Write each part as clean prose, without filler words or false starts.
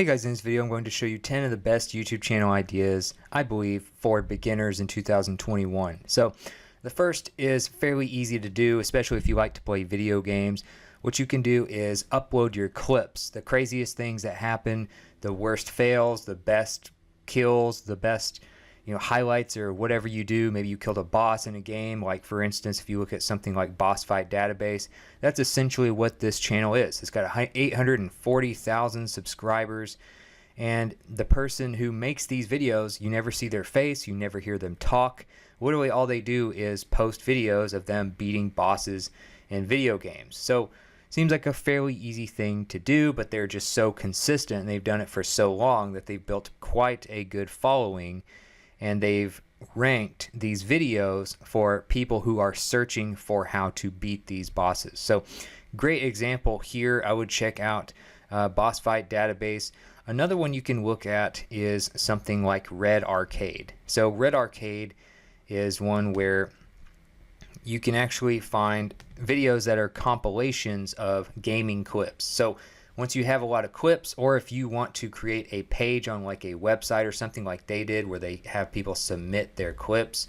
Hey guys, in this video I'm going to show you 10 of the best YouTube channel ideas, I believe, for beginners in 2021. So the first is fairly easy to do, especially if you like to play video games. What you can do is upload your clips, the craziest things that happen, the worst fails, the best kills, the best highlights, or whatever you do. Maybe you killed a boss in a game, like for instance if you look at something like Boss Fight Database. That's essentially what this channel is. It's got 840,000 subscribers, and the person who makes these videos, you never see their face, you never hear them talk. Literally all they do is post videos of them beating bosses in video games. So seems like a fairly easy thing to do, but they're just so consistent and they've done it for so long that they've built quite a good following. And they've ranked these videos for people who are searching for how to beat these bosses. So great example here. I would check out Boss Fight Database. Another one you can look at is something like Red Arcade. So Red Arcade is one where you can actually find videos that are compilations of gaming clips. So once you have a lot of clips, or if you want to create a page on like a website or something like they did where they have people submit their clips,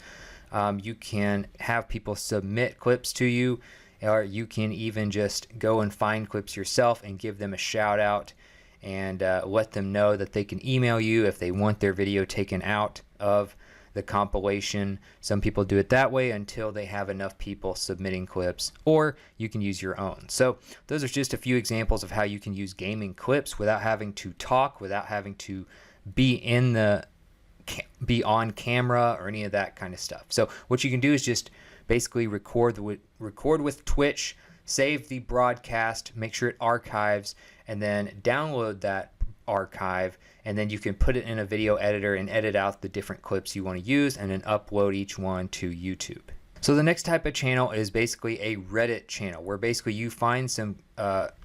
you can have people submit clips to you, or you can even just go and find clips yourself and give them a shout out and let them know that they can email you if they want their video taken out of the compilation. Some people do it that way until they have enough people submitting clips, or you can use your own. So those are just a few examples of how you can use gaming clips without having to talk, without having to be on camera or any of that kind of stuff. So what you can do is just basically record with Twitch, save the broadcast, make sure it archives, and then download that archive, and then you can put it in a video editor and edit out the different clips you want to use, and then upload each one to YouTube. So the next type of channel is basically a Reddit channel, where basically you find some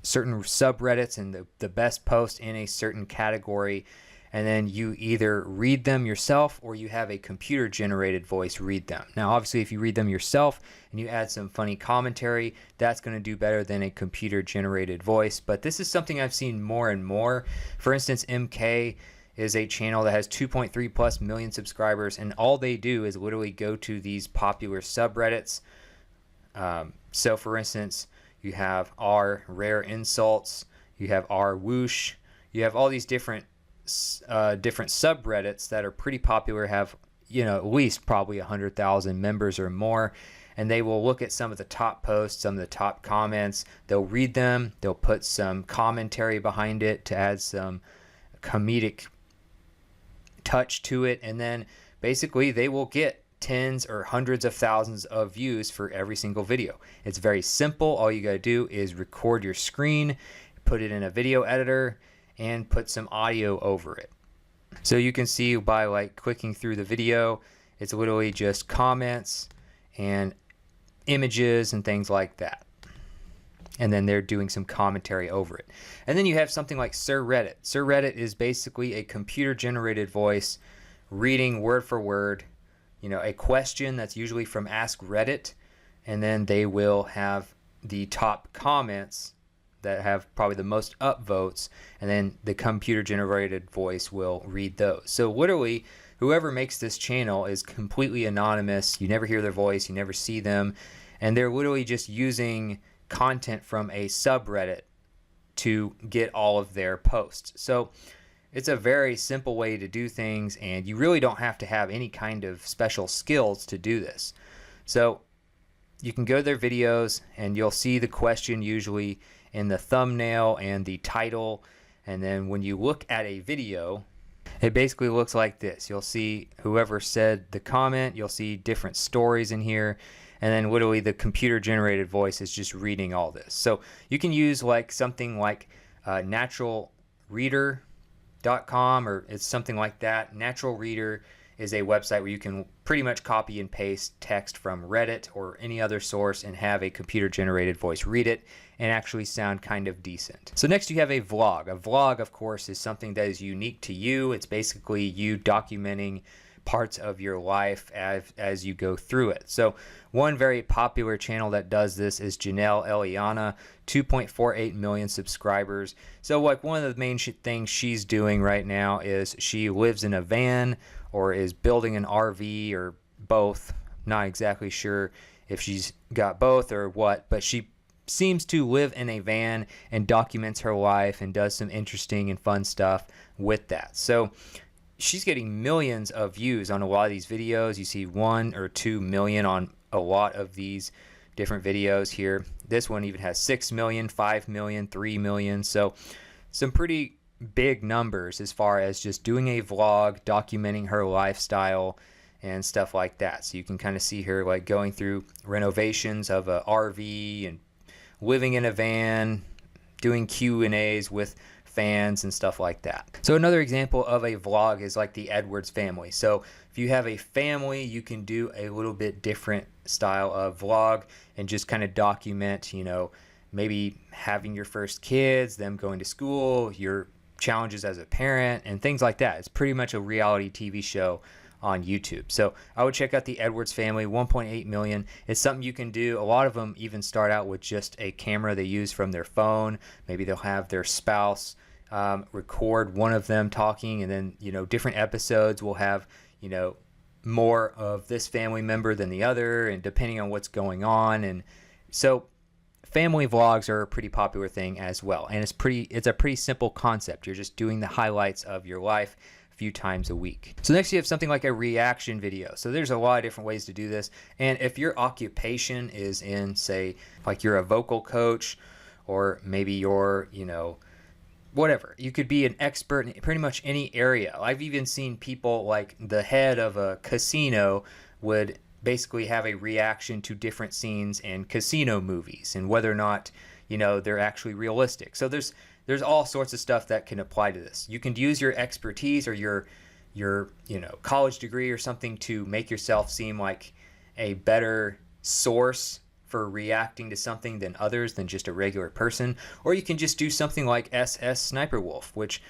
certain subreddits and the best posts in a certain category, and then you either read them yourself or you have a computer generated voice read them. Now obviously if you read them yourself and you add some funny commentary, that's going to do better than a computer generated voice. But this is something I've seen more and more. For instance, MK is a channel that has 2.3+ million subscribers, and all they do is literally go to these popular subreddits. So for instance, you have r rare insults, you have r whoosh, you have all these different subreddits that are pretty popular, have at least probably 100,000 members or more, and they will look at some of the top posts, some of the top comments, they'll read them, they'll put some commentary behind it to add some comedic touch to it, and then basically they will get tens or hundreds of thousands of views for every single video. It's very simple. All you got to do is record your screen, put it in a video editor, and put some audio over it. So you can see by like clicking through the video, it's literally just comments and images and things like that. And then they're doing some commentary over it. And then you have something like Sir Reddit. Sir Reddit is basically a computer generated voice reading word for word, a question that's usually from Ask Reddit, and then they will have the top comments that have probably the most upvotes, and then the computer generated voice will read those. So literally whoever makes this channel is completely anonymous. You never hear their voice, you never see them, and they're literally just using content from a subreddit to get all of their posts. So it's a very simple way to do things, and you really don't have to have any kind of special skills to do this. So you can go to their videos and you'll see the question usually in the thumbnail and the title, and then when you look at a video, it basically looks like this. You'll see whoever said the comment, you'll see different stories in here, and then literally the computer generated voice is just reading all this. So you can use like something like naturalreader.com, or it's something like that. Natural Reader is a website where you can pretty much copy and paste text from Reddit or any other source and have a computer generated voice read it and actually sound kind of decent. So next you have a vlog. A vlog, of course, is something that is unique to you. It's basically you documenting parts of your life as you go through it. So one very popular channel that does this is Janelle Eliana, 2.48 million subscribers. So like one of the main things she's doing right now is she lives in a van or is building an RV or both. Not exactly sure if she's got both or what, but she seems to live in a van and documents her life and does some interesting and fun stuff with that. So she's getting millions of views on a lot of these videos. You see 1 or 2 million on a lot of these different videos here. This one even has 6 million, 5 million, 3 million. So some pretty big numbers as far as just doing a vlog, documenting her lifestyle and stuff like that. So you can kind of see her like going through renovations of a RV and living in a van, doing Q&As with fans and stuff like that. So another example of a vlog is like the Edwards family. So if you have a family, you can do a little bit different style of vlog and just kind of document, you know, maybe having your first kids, them going to school, your challenges as a parent, and things like that. It's pretty much a reality TV show on YouTube. So I would check out the Edwards family, 1.8 million. It's something you can do. A lot of them even start out with just a camera they use from their phone. Maybe they'll have their spouse record one of them talking, and then, you know, different episodes will have, you know, more of this family member than the other, and depending on what's going on. And so family vlogs are a pretty popular thing as well, and it's a pretty simple concept. You're just doing the highlights of your life few times a week. So next you have something like a reaction video. So there's a lot of different ways to do this, and if your occupation is in, say, like you're a vocal coach, or maybe you're, you know, whatever, you could be an expert in pretty much any area. I've even seen people like the head of a casino would basically have a reaction to different scenes in casino movies and whether or not, you know, they're actually realistic. So there's all sorts of stuff that can apply to this. You can use your expertise or your you know, college degree or something to make yourself seem like a better source for reacting to something than others, than just a regular person. Or you can just do something like SS Sniper Wolf, which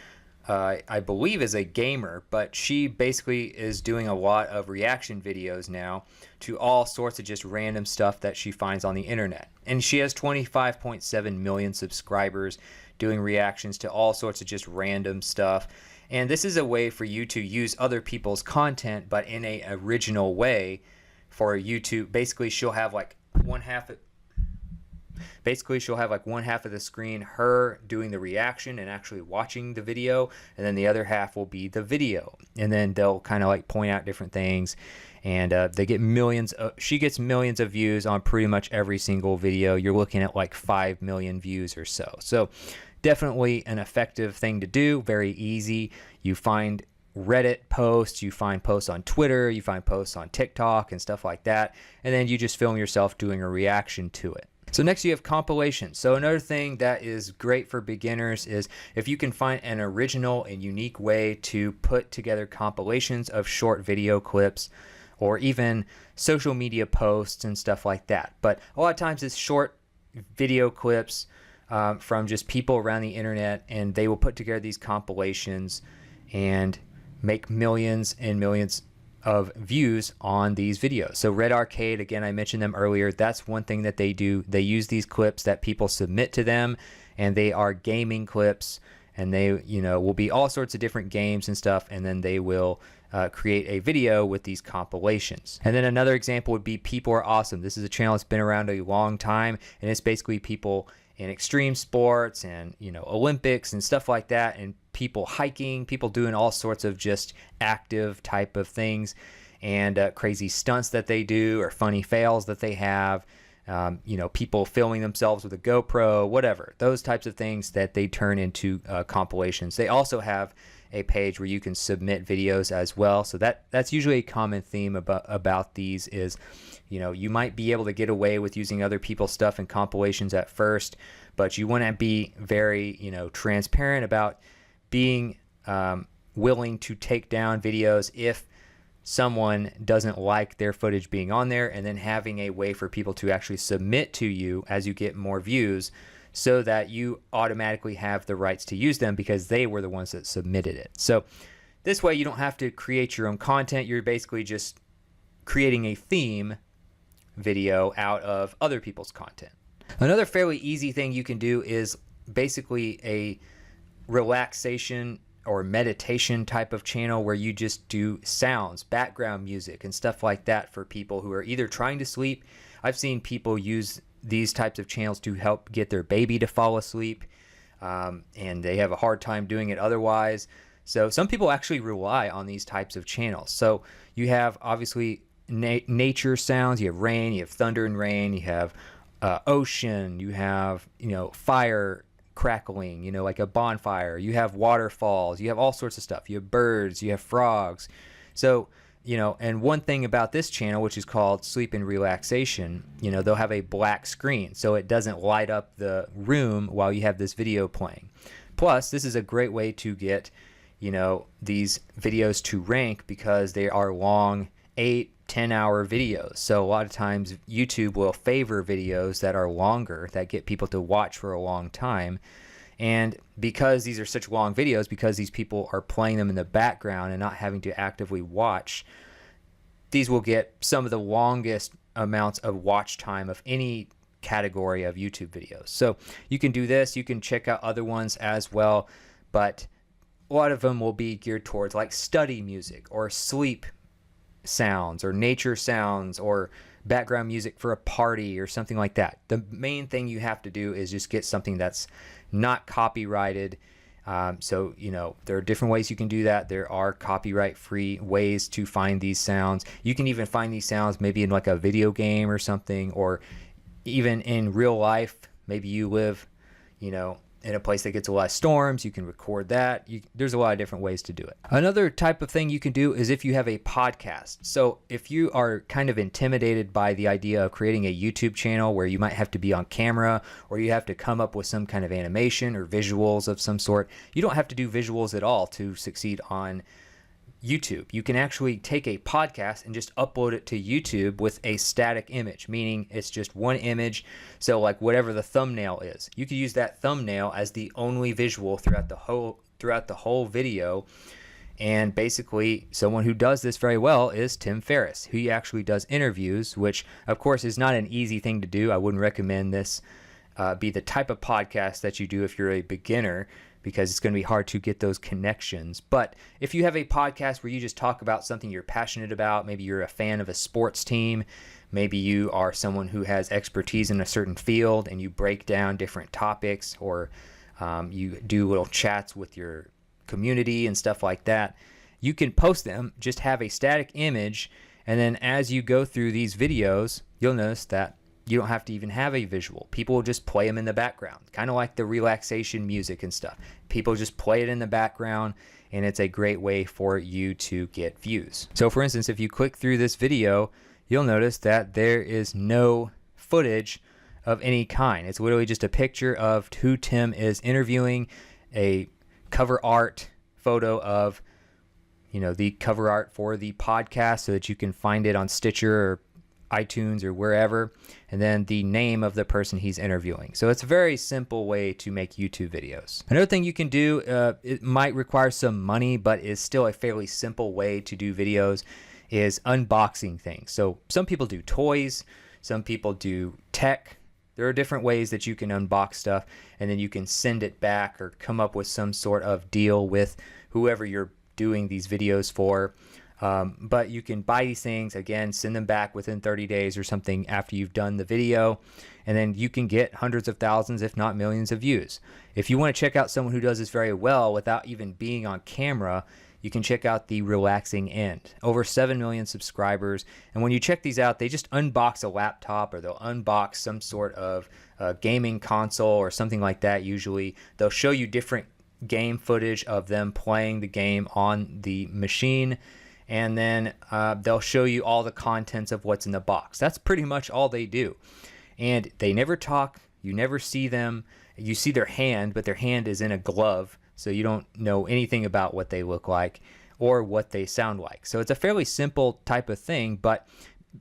I believe is a gamer, but she basically is doing a lot of reaction videos now to all sorts of just random stuff that she finds on the internet. And she has 25.7 million subscribers doing reactions to all sorts of just random stuff. And this is a way for you to use other people's content, but in a original way for YouTube. Basically, she'll have like one half of the screen her doing the reaction and actually watching the video, and then the other half will be the video, and then they'll kind of like point out different things, and they get she gets millions of views on pretty much every single video. You're looking at like 5 million views or so. So definitely an effective thing to do, very easy. You find Reddit posts, you find posts on Twitter, you find posts on TikTok and stuff like that, and then you just film yourself doing a reaction to it. So next you have compilations. So another thing that is great for beginners is if you can find an original and unique way to put together compilations of short video clips or even social media posts and stuff like that. But a lot of times it's short video clips from just people around the internet, and they will put together these compilations and make millions and millions of views on these videos. So Red Arcade, again, I mentioned them earlier. That's one thing that they do. They use these clips that people submit to them, and they are gaming clips, and they, you know, will be all sorts of different games and stuff, and then they will create a video with these compilations. And then another example would be People Are Awesome. This is a channel that's been around a long time, and it's basically people in extreme sports and, you know, Olympics and stuff like that, and people hiking, people doing all sorts of just active type of things, and crazy stunts that they do or funny fails that they have, you know, people filming themselves with a GoPro, whatever, those types of things that they turn into compilations. They also have a page where you can submit videos as well. So that's usually a common theme about these is, you know, you might be able to get away with using other people's stuff in compilations at first, but you want to be very, you know, transparent about being willing to take down videos if someone doesn't like their footage being on there, and then having a way for people to actually submit to you as you get more views, so that you automatically have the rights to use them because they were the ones that submitted it. So This way you don't have to create your own content. You're basically just creating a theme video out of other people's content. Another fairly easy thing you can do is basically a relaxation or meditation type of channel where you just do sounds, background music, and stuff like that for people who are either trying to sleep. I've seen people use these types of channels to help get their baby to fall asleep, and they have a hard time doing it otherwise. So some people actually rely on these types of channels. So you have obviously nature sounds, you have rain, you have thunder and rain, you have ocean, you have, fire crackling, like a bonfire, you have waterfalls, you have all sorts of stuff, you have birds, you have frogs. So and one thing about this channel, which is called Sleep and Relaxation, they'll have a black screen so it doesn't light up the room while you have this video playing. Plus, this is a great way to get these videos to rank because they are long 8-10 hour videos. So a lot of times YouTube will favor videos that are longer, that get people to watch for a long time. And because these are such long videos, because these people are playing them in the background and not having to actively watch, these will get some of the longest amounts of watch time of any category of YouTube videos. So you can do this, you can check out other ones as well, but a lot of them will be geared towards like study music or sleep sounds or nature sounds or background music for a party or something like that. The main thing you have to do is just get something that's not copyrighted. So there are different ways you can do that. There are copyright free ways to find these sounds. You can even find these sounds maybe in like a video game or something, or even in real life. Maybe you live in a place that gets a lot of storms, you can record that. There's a lot of different ways to do it. Another type of thing you can do is if you have a podcast. So if you are kind of intimidated by the idea of creating a YouTube channel where you might have to be on camera or you have to come up with some kind of animation or visuals of some sort, you don't have to do visuals at all to succeed on YouTube. You can actually take a podcast and just upload it to YouTube with a static image, meaning it's just one image. So like whatever the thumbnail is, you could use that thumbnail as the only visual throughout the whole video. And basically someone who does this very well is Tim Ferriss, who actually does interviews, which of course is not an easy thing to do. I wouldn't recommend this be the type of podcast that you do if you're a beginner, because it's going to be hard to get those connections. But if you have a podcast where you just talk about something you're passionate about, maybe you're a fan of a sports team, maybe you are someone who has expertise in a certain field and you break down different topics, or you do little chats with your community and stuff like that, you can post them, just have a static image, and then as you go through these videos, you'll notice that you don't have to even have a visual. People will just play them in the background, kind of like the relaxation music and stuff. People just play it in the background, and it's a great way for you to get views. So for instance, if you click through this video, you'll notice that there is no footage of any kind. It's literally just a picture of who Tim is interviewing, a cover art photo of, the cover art for the podcast so that you can find it on Stitcher or iTunes or wherever, and then the name of the person he's interviewing. So it's a very simple way to make YouTube videos. Another thing you can do, it might require some money, but is still a fairly simple way to do videos, is unboxing things. So some people do toys, some people do tech. There are different ways that you can unbox stuff, and then you can send it back or come up with some sort of deal with whoever you're doing these videos for. But you can buy these things, again, send them back within 30 days or something after you've done the video, and then you can get hundreds of thousands, if not millions of views. If you want to check out someone who does this very well without even being on camera, you can check out the Relaxing End. Over 7 million subscribers, and when you check these out, they just unbox a laptop, or they'll unbox some sort of gaming console or something like that. Usually they'll show you different game footage of them playing the game on the machine, and then they'll show you all the contents of what's in the box. That's pretty much all they do. And they never talk. You never see them. You see their hand, but their hand is in a glove, so you don't know anything about what they look like or what they sound like. So it's a fairly simple type of thing, but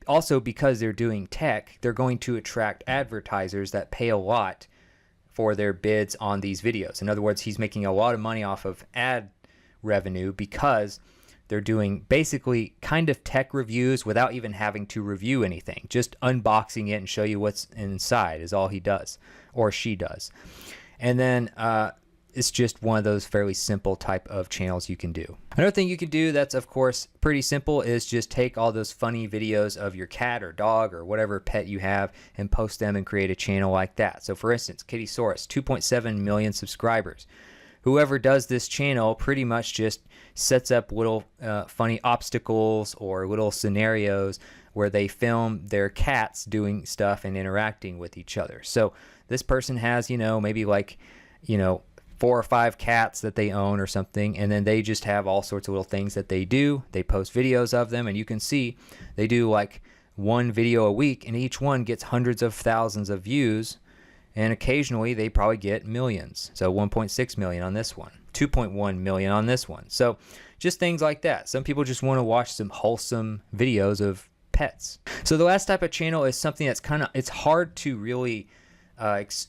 also because they're doing tech, they're going to attract advertisers that pay a lot for their bids on these videos. In other words, he's making a lot of money off of ad revenue because they're doing basically kind of tech reviews without even having to review anything. Just unboxing it and show you what's inside is all he does or she does. And then it's just one of those fairly simple type of channels you can do. Another thing you can do that's of course pretty simple is just take all those funny videos of your cat or dog or whatever pet you have and post them and create a channel like that. So for instance, Kittysaurus, 2.7 million subscribers. Whoever does this channel pretty much just sets up little funny obstacles or little scenarios where they film their cats doing stuff and interacting with each other. So this person has, maybe like, 4 or 5 cats that they own or something, and then they just have all sorts of little things that they do. They post videos of them, and you can see they do like one video a week, and each one gets hundreds of thousands of views. And occasionally they probably get millions. So 1.6 million on this one, 2.1 million on this one. So just things like that. Some people just want to watch some wholesome videos of pets. So the last type of channel is something that's it's hard to really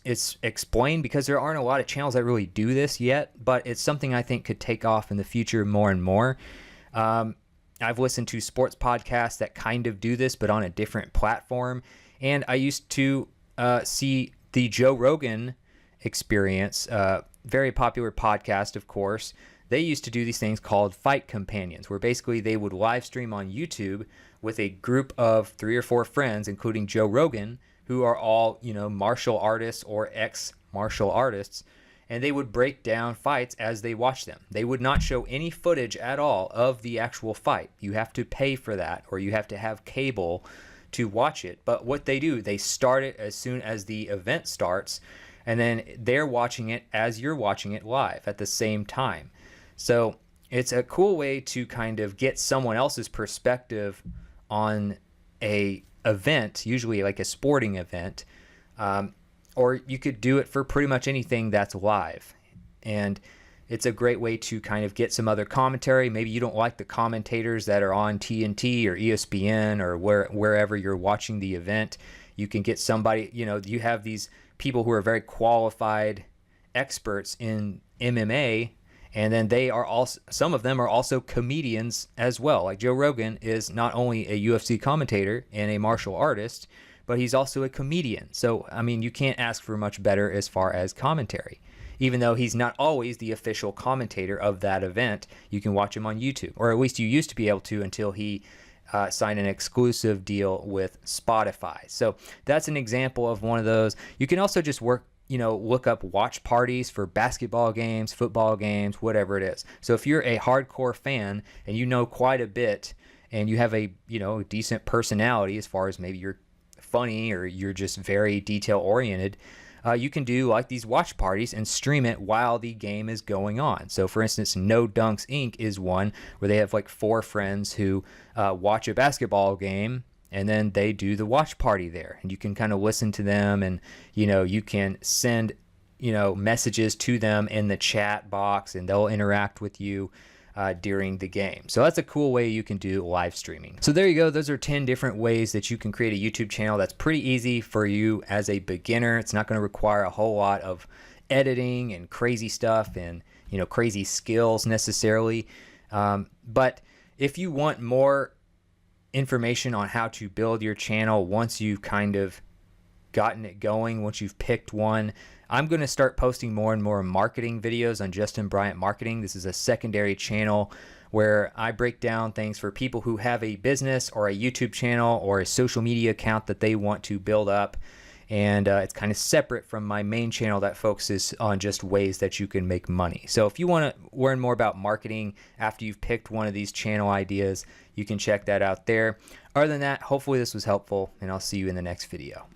explain because there aren't a lot of channels that really do this yet, but it's something I think could take off in the future more and more. I've listened to sports podcasts that kind of do this, but on a different platform. And I used to see the Joe Rogan Experience, very popular podcast, of course. They used to do these things called Fight Companions, where basically they would live stream on YouTube with a group of 3 or 4 friends, including Joe Rogan, who are all, martial artists or ex-martial artists, and they would break down fights as they watch them. They would not show any footage at all of the actual fight. You have to pay for that, or you have to have cable to watch it. But what they do, they start it as soon as the event starts, and then they're watching it as you're watching it live at the same time. So it's a cool way to kind of get someone else's perspective on a event, usually like a sporting event, or you could do it for pretty much anything that's live. And it's a great way to kind of get some other commentary. Maybe you don't like the commentators that are on TNT or ESPN or wherever you're watching the event. You can get somebody, you have these people who are very qualified experts in MMA, and then they are also, some of them are also comedians as well. Like Joe Rogan is not only a UFC commentator and a martial artist, but he's also a comedian. So, I mean, you can't ask for much better as far as commentary. Even though he's not always the official commentator of that event, you can watch him on YouTube. Or at least you used to be able to until he signed an exclusive deal with Spotify. So that's an example of one of those. You can also just look up watch parties for basketball games, football games, whatever it is. So if you're a hardcore fan and you know quite a bit and you have a decent personality as far as maybe you're funny or you're just very detail oriented, you can do like these watch parties and stream it while the game is going on. So for instance, No Dunks Inc. is one where they have like 4 friends who watch a basketball game, and then they do the watch party there, and you can kind of listen to them, and you can send messages to them in the chat box, and they'll interact with you during the game. So that's a cool way you can do live streaming. So there you go. Those are 10 different ways that you can create a YouTube channel. That's pretty easy for you as a beginner. It's not going to require a whole lot of editing and crazy stuff and crazy skills necessarily. But if you want more information on how to build your channel once you've kind of gotten it going, once you've picked one, I'm going to start posting more and more marketing videos on Justin Bryant Marketing. This is a secondary channel where I break down things for people who have a business or a YouTube channel or a social media account that they want to build up. And it's kind of separate from my main channel that focuses on just ways that you can make money. So if you want to learn more about marketing after you've picked one of these channel ideas, you can check that out there. Other than that, hopefully this was helpful, and I'll see you in the next video.